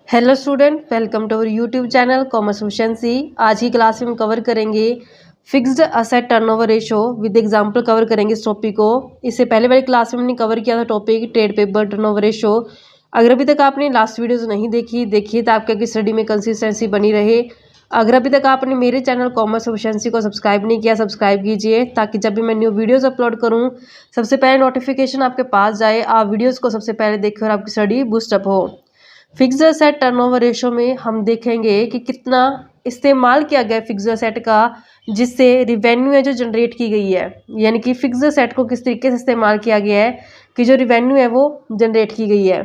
Hello student, welcome to our YouTube channel commerce efficiency. आज की class में हम कवर करेंगे fixed asset turnover ratio with example cover करेंगे इस टॉपिक को। इससे पहले वाली क्लास में हमने कवर किया था topic trade paper turnover ratio. अगर अभी तक आपने लास्ट वीडियोस नहीं देखिए तो आपके स्टडी में कंसिस्टेंसी बनी रहे। अगर अभी तक आपने मेरे चैनल कॉमर्स एफिशिएंसी को सब्सक्राइब नहीं किया, सब्सक्राइब कीजिए ताकि जब भी मैं न्यू वीडियोस अपलोड करूं सबसे पहले नोटिफिकेशन आपके पास जाए, आप वीडियोस को सबसे पहले देखें और आपकी स्टडी बूस्टअप हो। फिक्स्ड असेट टर्नओवर रेशो में हम देखेंगे कि कितना इस्तेमाल किया गया फिक्स्ड असेट का, जिससे रिवेन्यू है जो जनरेट की गई है, यानी कि फिक्स्ड असेट को किस तरीके से इस्तेमाल किया गया है कि जो रिवेन्यू है वो जनरेट की गई है।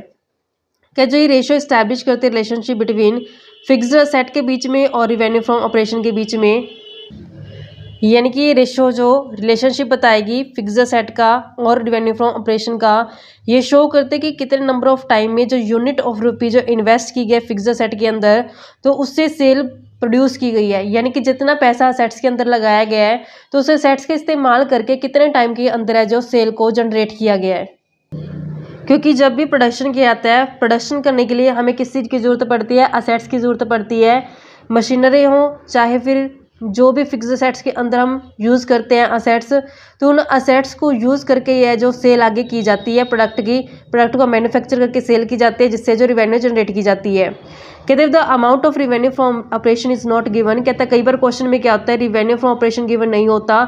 क्या जो ये रेशो इस्टेब्लिश करते रिलेशनशिप बिटवीन फिक्स्ड असेट के बीच में और रिवेन्यू फ्रॉम ऑपरेशन के बीच में, यानी कि ये रेशो जो रिलेशनशिप बताएगी फिक्स्ड असेट का और रिवेन्यू फ्रॉम ऑपरेशन का, ये शो करते कि कितने नंबर ऑफ टाइम में जो यूनिट ऑफ रुपी जो इन्वेस्ट की गई फिक्स्ड असेट के अंदर तो उससे सेल प्रोड्यूस की गई है। यानी कि जितना पैसा असेट्स के अंदर लगाया गया है तो उस असेट्स का इस्तेमाल करके कितने टाइम के अंदर है जो सेल को जनरेट किया गया है। क्योंकि जब भी प्रोडक्शन किया जाता है, प्रोडक्शन करने के लिए हमें किस चीज़ की ज़रूरत पड़ती है, असेट्स की ज़रूरत पड़ती है। मशीनरी हो चाहे फिर जो भी फिक्स्ड असेट्स के अंदर हम यूज़ करते हैं असेट्स, तो उन असेट्स को यूज़ करके यह जो सेल आगे की जाती है प्रोडक्ट को मैन्युफैक्चर करके सेल की जाती है, जिससे जो रिवेन्यू जनरेट की जाती है। कहते हैं the amount of revenue from operation is not given. कहता है कई बार क्वेश्चन में क्या होता है, रिवेन्यू फ्रॉम ऑपरेशन गिवन नहीं होता,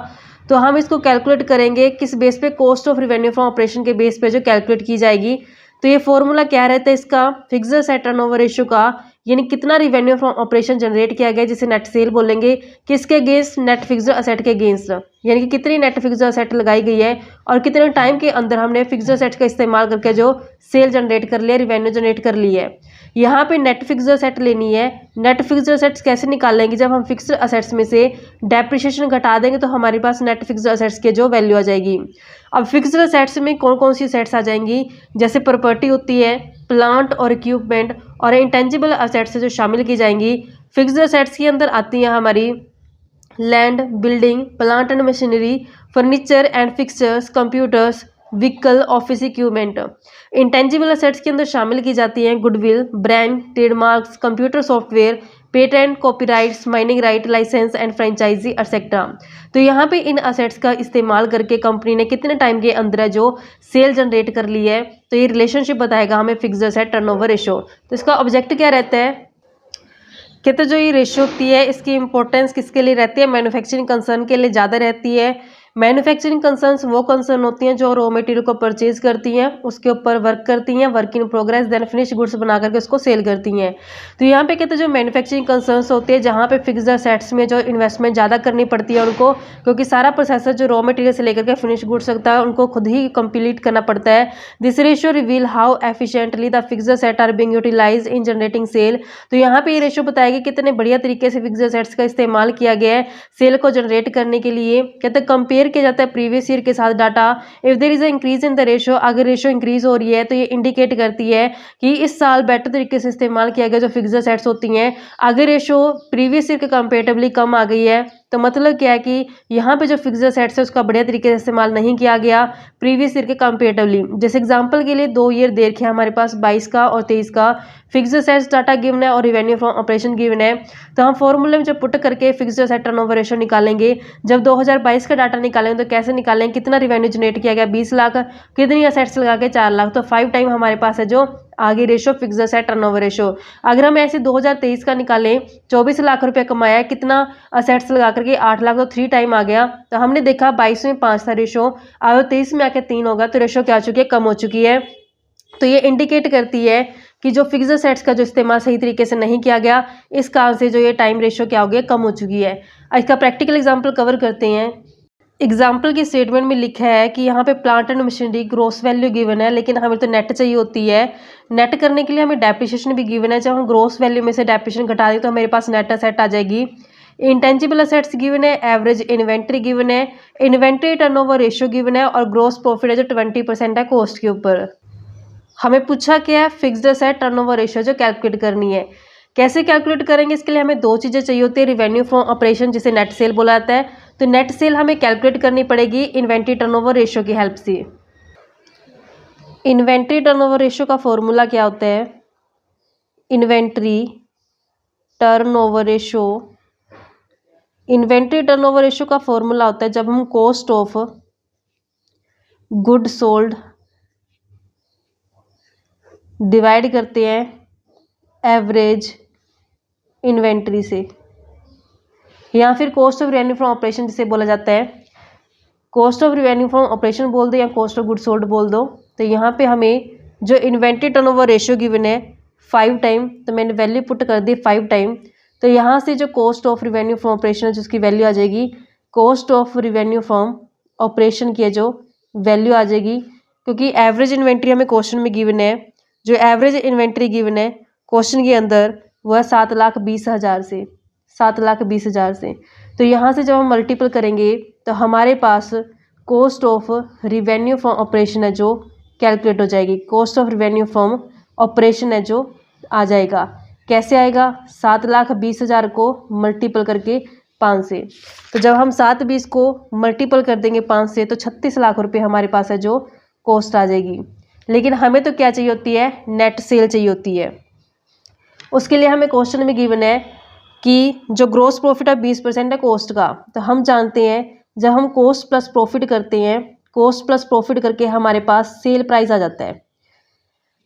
तो हम इसको कैलकुलेट करेंगे किस बेस पे, cost of revenue from operation के बेस पे जो कैलकुलेट की जाएगी। तो ये फॉर्मूला क्या रहता है इसका, फिक्स्ड असेट टर्नओवर रेशियो का, यानी कितना रिवेन्यू फ्रॉम ऑपरेशन जनरेट किया गया जिसे नेट सेल बोलेंगे, किसके अगेंस्ट, नेट फिक्स्ड असेट के अगेंस्ट, यानी कि कितनी नेट फिक्स्ड असेट लगाई गई है और कितने टाइम के अंदर हमने फिक्स्ड असेट का इस्तेमाल करके जो सेल जनरेट कर लिया, रिवेन्यू जनरेट कर ली है। यहाँ पे नेट फिक्स्ड असेट लेनी है। नेट फिक्स्ड असेट्स कैसे निकालेंगे, जब हम फिक्स्ड असेट्स में से डेप्रिसिएशन घटा देंगे तो हमारे पास नेट फिक्स्ड असेट्स के जो वैल्यू आ जाएगी। अब फिक्स्ड असेट्स में कौन कौन सी असेट्स आ जाएंगी, जैसे प्रॉपर्टी होती है, प्लांट और इक्विपमेंट और इंटेंजिबल असेट्स जो शामिल की जाएंगी। फिक्स्ड असेट्स के अंदर आती हैं हमारी land, building, plant and machinery, furniture and fixtures, computers, vehicle, office equipment. Intangible assets के अंदर शामिल की जाती हैं goodwill, brand, trademarks, computer software, patent, copyrights, mining right, licence and franchisee etcetera. तो यहाँ पे इन असेट्स का इस्तेमाल करके कंपनी ने कितने टाइम के अंदर है जो सेल जनरेट कर ली है, तो ये रिलेशनशिप बताएगा हमें फिक्स्ड असेट टर्नओवर रेशो। तो इसका ऑब्जेक्ट क्या रहता है, कहते जो ये रेशियो होती है इसकी इंपॉर्टेंस किसके लिए रहती है, मैन्युफैक्चरिंग कंसर्न के लिए ज़्यादा रहती है। मैन्युफैक्चरिंग कंसर्न्स वो कंसर्न होती हैं जो रॉ मटेरियल को परचेज करती हैं, उसके ऊपर वर्क करती हैं, work in progress, then finish goods बना करके उसको सेल करती हैं। तो यहाँ पे कहते हैं जो मैन्युफैक्चरिंग कंसर्न्स होते हैं जहाँ पे फिक्स्ड असेट्स में जो इन्वेस्टमेंट ज़्यादा करनी पड़ती है उनको, क्योंकि सारा प्रोसेसर जो रॉ मटेरियल से लेकर के फिनिश गुड्स तक है उनको खुद ही कंप्लीट करना पड़ता है। This ratio reveal how efficiently the fixed asset are being utilised in generating sale. तो यहाँ पे ये रेशियो बताएगी कितने बढ़िया तरीके से फिक्स्ड असेट्स का इस्तेमाल किया गया है सेल को जनरेट करने के लिए। कहते हैं कंपेयर किया जाता है प्रीवियस ईयर के साथ data. If there is a increase in the ratio, अगर रेशियो इंक्रीज हो रही है तो ये इंडिकेट करती है कि इस साल बेटर तरीके से इस्तेमाल किया गया जो फिक्स्ड असेट्स होती हैं। अगर रेशियो प्रीवियस ईयर के कंपेरेटिवली कम आ गई है तो मतलब क्या है कि यहाँ पे जो फिक्स्ड असेट्स है उसका बढ़िया तरीके से इस्तेमाल नहीं किया गया प्रीवियस ईयर के कंपेरेटिवली। जैसे एग्जांपल के लिए 2 ईयर देख है हमारे पास 22 का और 23 का फिक्स्ड असेट्स डाटा गिवन है और रिवेन्यू फ्रॉम ऑपरेशन गिवन है। तो हम फॉर्मूले में जब पुट करके फिक्स्ड असेट टर्नओवर रेशियो निकालेंगे, जब 2022 का डाटा निकालेंगे तो कैसे निकालेंगे, कितना रिवेन्यू जनरेट किया गया 20 लाख, कितनी असेट्स लगा के 4 लाख, तो 5 टाइम हमारे पास है जो आगे ratio fixed asset turnover ratio. अगर हम ऐसे 2023 का निकालें, 24 लाख रुपए कमाया, कितना असेट्स लगा करके 8 लाख, तो 3 टाइम आ गया। तो हमने देखा 22 में 5 था रेशो, अब 23 में आके 3 होगा, तो रेशो क्या हो चुकी है, कम हो चुकी है। तो ये इंडिकेट करती है कि जो फिक्स्ड असेट्स का जो इस्तेमाल सही तरीके से नहीं किया गया, इस कारण से जो ये टाइम रेशो क्या हो गया, कम हो चुकी है। इसका प्रैक्टिकल एग्जाम्पल कवर करते हैं। एग्जाम्पल की स्टेटमेंट में लिखा है कि यहाँ पे plant and machinery gross value given है, लेकिन हमें तो नेट चाहिए होती है। नेट करने के लिए हमें डेप्रिसिएशन भी गिवन है, जब हम ग्रोस वैल्यू में से डेप्रिसिएशन घटा दें तो हमारे पास नेट असेट आ जाएगी। इंटेंजिबल असेट्स गिवन है, एवरेज इन्वेंट्री गिवन है, इन्वेंट्री टर्नओवर रेशियो गिवन है और ग्रोस प्रॉफिट है जो 20% है कॉस्ट के ऊपर। हमें पूछा क्या है, फिक्स्ड असेट टर्नओवर रेशियो जो कैलकुलेट करनी है। कैसे कैलकुलेट करेंगे, इसके लिए हमें 2 चीज़ें चाहिए होती है, रिवेन्यू फ्रॉम ऑपरेशन जिसे नेट सेल बोला जाता है, तो नेट सेल हमें कैलकुलेट करनी पड़ेगी इन्वेंट्री टर्नओवर रेशियो की हेल्प से। इन्वेंट्री टर्नओवर रेशियो का फॉर्मूला क्या होता है, inventory turnover ratio. Inventory turnover ratio का फॉर्मूला होता है जब हम cost of good sold divide करते हैं एवरेज इन्वेंट्री से, या फिर cost of revenue from operation जिसे बोला जाता है। Cost of revenue from operation बोल दो या कॉस्ट ऑफ गुड सोल्ड बोल दो। तो यहाँ पे हमें जो इन्वेंट्री टर्नओवर रेशियो गिवन है 5 टाइम, तो मैंने वैल्यू पुट कर दी 5 टाइम। तो यहाँ से जो cost of revenue from operation है जिसकी वैल्यू आ जाएगी cost of revenue from operation की जो वैल्यू आ जाएगी, क्योंकि एवरेज इन्वेंट्री हमें क्वेश्चन में गिवन है। जो एवरेज इन्वेंट्री गिवन है क्वेश्चन के अंदर वह 7,20,000 से, 7,20,000 से। तो यहाँ से जब हम मल्टीपल करेंगे तो हमारे पास cost of revenue from operation है जो कैलकुलेट हो जाएगी। Cost of revenue from operation है जो आ जाएगा। कैसे आएगा? 7,20,000 को मल्टीपल करके 5 से। तो जब हम 7,20 को मल्टीपल कर देंगे 5 से तो 36 लाख रुपए हमारे पास है जो कॉस्ट आ जाएगी। लेकिन हमें तो क्या चाहिए होती है? नेट सेल चाहिए होती है। उसके लिए हमें क्वेश्चन में गिवन है कि जो ग्रोस प्रॉफिट है 20% है कॉस्ट का। तो हम जानते हैं जब हम कॉस्ट प्लस प्रॉफिट करते हैं, कॉस्ट प्लस प्रॉफिट करके हमारे पास सेल प्राइस आ जाता है।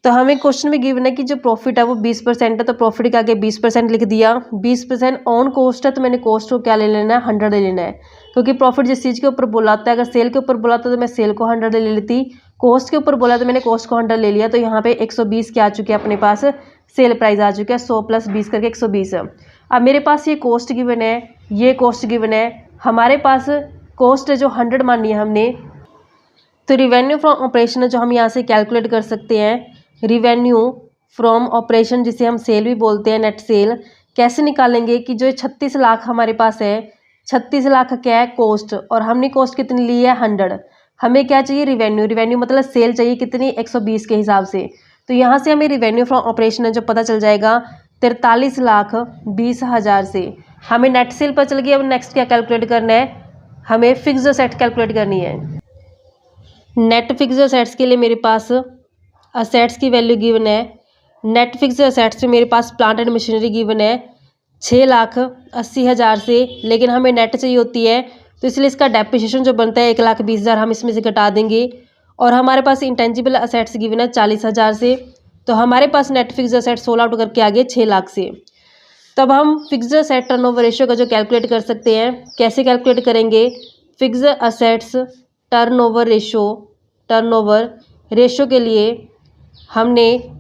तो हमें क्वेश्चन में गिवन है कि जो प्रॉफिट है वो 20% है, तो प्रॉफिट के आगे 20% लिख दिया। 20% ऑन कॉस्ट है तो मैंने कॉस्ट को क्या ले लेना है? 100 ले लेना है, क्योंकि प्रॉफिट जिस चीज़ के ऊपर बोला होता है, अगर सेल के ऊपर बोला होता तो मैं सेल को 100 ले लेती, कॉस्ट के ऊपर बोला तो मैंने कॉस्ट को 100 ले लिया। तो यहाँ पे 120 क्या आ चुके हैं अपने पास? सेल प्राइस आ चुका है। 100 + 20 करके 120। अब मेरे पास ये कॉस्ट गिवन है, ये कॉस्ट गिवन है, हमारे पास कॉस्ट है जो 100 मानी है हमने। तो रिवेन्यू फ्रॉम ऑपरेशन है जो हम यहाँ से कैलकुलेट कर सकते हैं। रिवेन्यू फ्रॉम ऑपरेशन जिसे हम सेल भी बोलते हैं, नेट सेल, कैसे निकालेंगे कि जो 36 लाख हमारे पास है, 36 लाख क्या है? कॉस्ट, और हमने कॉस्ट कितनी ली है? 100। हमें क्या चाहिए? रिवेन्यू। रिवेन्यू मतलब सेल चाहिए कितनी? 120 के हिसाब से। तो यहाँ से हमें रिवेन्यू फ्रॉम ऑपरेशन है जो पता चल जाएगा 43,20,000 से। हमें नेट सेल पर चल गई। अब नेक्स्ट क्या कैलकुलेट करना है? हमें फिक्स्ड असेट कैलकुलेट करनी है। नेट फिक्स्ड असेट्स के लिए मेरे पास असेट्स की वैल्यू गिवन है। नेट फिक्स्ड असेट्स में मेरे पास प्लांट एंड मशीनरी गिवन है 6,80,000 से, लेकिन हमें नेट चाहिए होती है तो इसलिए इसका डेप्रिसिएशन जो बनता है 1,20,000 हम इसमें से घटा देंगे। और हमारे पास इंटेंजिबल असेट्स गिवन है 40,000 से, तो हमारे पास नेट फिक्स्ड असेट्स 16 आउट करके आ गए 6 लाख से। तब हम फिक्स्ड असेट टर्नओवर रेशियो का जो कैलकुलेट कर सकते हैं, कैसे कैलकुलेट करेंगे? फिक्स्ड असेट्स टर्नओवर रेशियो के लिए हमने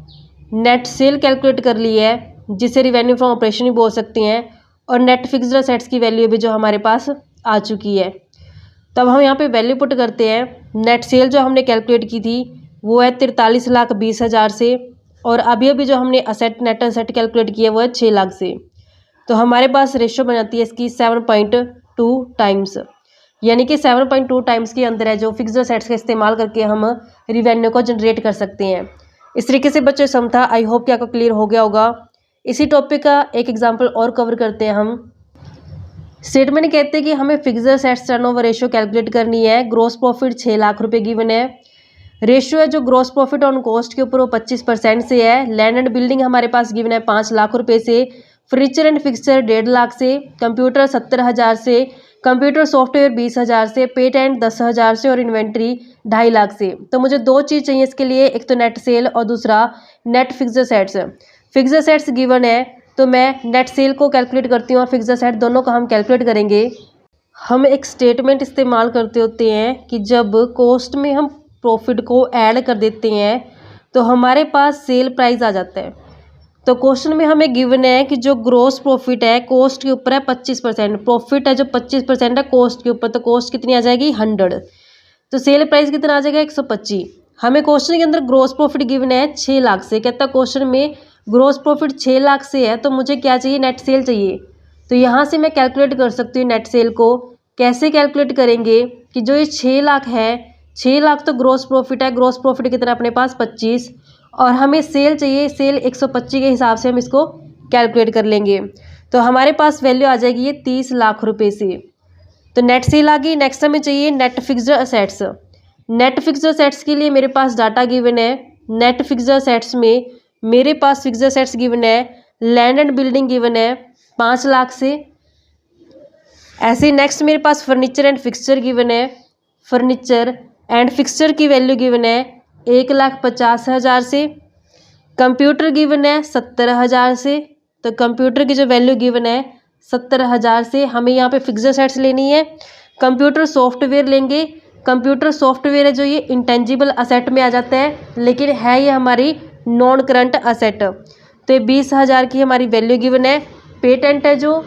नेट सेल कैलकुलेट कर ली है, जिसे रिवेन्यू फ्रॉम ऑपरेशन भी बोल सकते हैं, और नेट फिक्स्ड असेट्स की वैल्यू भी जो हमारे पास आ चुकी है। तब हम यहाँ पे वैल्यू पुट करते हैं। नेट सेल जो हमने कैलकुलेट की थी वो है 43,20,000 से, और अभी जो हमने नेट असेट कैलकुलेट किया वो है 6 लाख से। तो हमारे पास रेशियो बन जाती है इसकी 7.2 टाइम्स, यानी कि 7.2 टाइम्स के अंदर है जो फिक्स्ड असेट्स का इस्तेमाल करके हम रिवेन्यू को जनरेट कर सकते हैं। इस तरीके से बच्चों सम था। आई होप कि आपको क्लियर हो गया होगा। इसी टॉपिक का एक एग्जांपल और कवर करते हैं हम। स्टेटमेंट कहते हैं कि हमें fixed assets turnover ratio calculate करनी है। ग्रॉस प्रॉफिट 6 लाख रुपए गिवन है। रेशियो है जो ग्रॉस प्रॉफिट ऑन कॉस्ट के ऊपर वो 25% से है। लैंड एंड बिल्डिंग हमारे पास गिवन है 5 लाख रुपए से। फर्नीचर एंड फिक्सचर 1.5 लाख से। कंप्यूटर 70,000 से। कंप्यूटर सॉफ्टवेयर 20,000 से। पेटेंट 10,000 से, और इन्वेंट्री 2.5 लाख से। तो मुझे 2 चीज़ चाहिए इसके लिए, एक तो नेट सेल और दूसरा net fixed assets. Fixed assets given है तो मैं नेट सेल को कैलकुलेट करती हूँ और फिक्स्ड असेट दोनों का हम कैलकुलेट करेंगे। हम एक स्टेटमेंट इस्तेमाल करते होते हैं कि जब कॉस्ट में हम प्रॉफिट को ऐड कर देते हैं तो हमारे पास सेल प्राइस आ जाता है। तो क्वेश्चन में हमें गिवन है कि जो ग्रॉस प्रॉफिट है कॉस्ट के ऊपर है 25%, प्रॉफिट है जो 25% है कॉस्ट के ऊपर, तो कॉस्ट कितनी आ जाएगी? 100। तो सेल प्राइस कितना आ जाएगा? 125। हमें क्वेश्चन के अंदर ग्रॉस प्रॉफिट गिवन है 6 लाख से। कहता है क्वेश्चन में ग्रॉस प्रॉफिट 6 लाख से है तो मुझे क्या चाहिए? नेट सेल चाहिए। तो यहाँ से मैं कैलकुलेट कर सकती हूँ नेट सेल को। कैसे कैलकुलेट करेंगे कि जो ये 6 लाख है, 6 लाख तो ग्रॉस प्रॉफिट है, ग्रॉस प्रॉफिट कितना अपने पास? 25, और हमें सेल चाहिए, सेल 125 के हिसाब से हम इसको कैलकुलेट कर लेंगे। तो हमारे पास वैल्यू आ जाएगी ये 30 लाख रुपए से। तो नेट सेल आ गई। नेक्स्ट हमें चाहिए net fixed assets. Net fixed assets के लिए मेरे पास डाटा गिवन है। नेट फिक्स्ड असेट्स में मेरे पास फिक्स्ड असेट्स गिवन है, लैंड एंड बिल्डिंग गिवन है 5 लाख से। ऐसे ही नेक्स्ट मेरे पास फर्नीचर एंड फिक्सचर गिवन है, फर्नीचर एंड फिक्सचर की वैल्यू गिवन है 1,50,000 से। कंप्यूटर गिवन है 70,000 से, तो कंप्यूटर की जो वैल्यू गिवन है 70,000 से हमें यहाँ पे फिक्स्ड असेट्स लेनी है। कंप्यूटर सॉफ्टवेयर लेंगे, कंप्यूटर सॉफ्टवेयर है जो ये इंटेंजिबल असेट में आ जाता है, लेकिन है ये हमारी नॉन करंट असेट। तो 20,000 की हमारी वैल्यू गिवन है। पेटेंट है जो,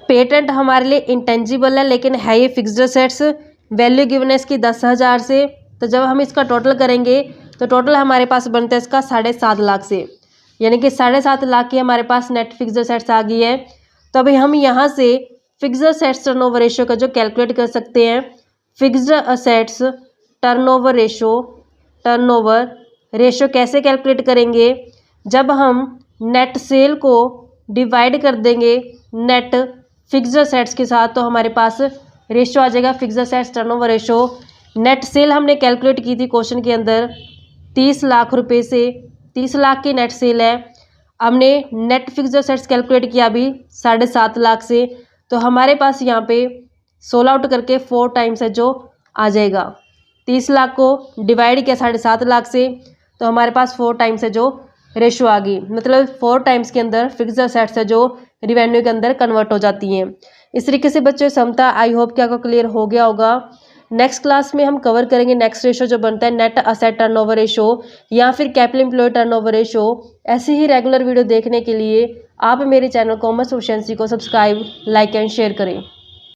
पेटेंट हमारे लिए इंटेंजिबल है लेकिन है ये फिक्स्ड असेट्स, वैल्यू गिवन है इसकी 10,000 से। तो जब हम इसका टोटल करेंगे तो टोटल हमारे पास बनता है इसका 7.5 लाख से, यानी कि 7.5 लाख की हमारे पास नेट फिक्स्ड असेट्स आ गई है। तो अभी हम यहाँ से फिक्स्ड असेट्स टर्नओवर रेशियो का जो कैलकुलेट कर सकते हैं, फिक्स्ड असेट्स टर्नओवर रेशियो कैसे कैलकुलेट करेंगे, जब हम नेट सेल को डिवाइड कर देंगे नेट फिक्स्ड असेट्स के साथ, तो हमारे पास रेशियो आ जाएगा fixed assets turnover ratio. Net cell हमने कैलकुलेट की थी क्वेश्चन के अंदर 30 लाख रुपए से, 30 लाख की नेट सेल है। हमने नेट फिक्स्ड असेट्स कैलकुलेट किया अभी 7.5 लाख से, तो हमारे पास यहाँ पे 16 आउट करके 4 टाइम्स है जो आ जाएगा। 30 लाख को डिवाइड किया 7.5 लाख से, तो हमारे पास 4 टाइम्स है जो रेशो आ गई, मतलब 4 टाइम्स के अंदर फिक्स्ड असेट्स है जो रिवेन्यू के अंदर कन्वर्ट हो जाती हैं। इस तरीके से बच्चों समता, आई होप कि आपको क्लियर हो गया होगा। नेक्स्ट क्लास में हम कवर करेंगे नेक्स्ट रेशो जो बनता है नेट असेट टर्नओवर रेशो या फिर कैपिटल एम्प्लॉय टर्नओवर रेशो। ऐसे ही रेगुलर वीडियो देखने के लिए आप मेरे चैनल कॉमर्स एफिशिएंसी को सब्सक्राइब, लाइक एंड शेयर करें।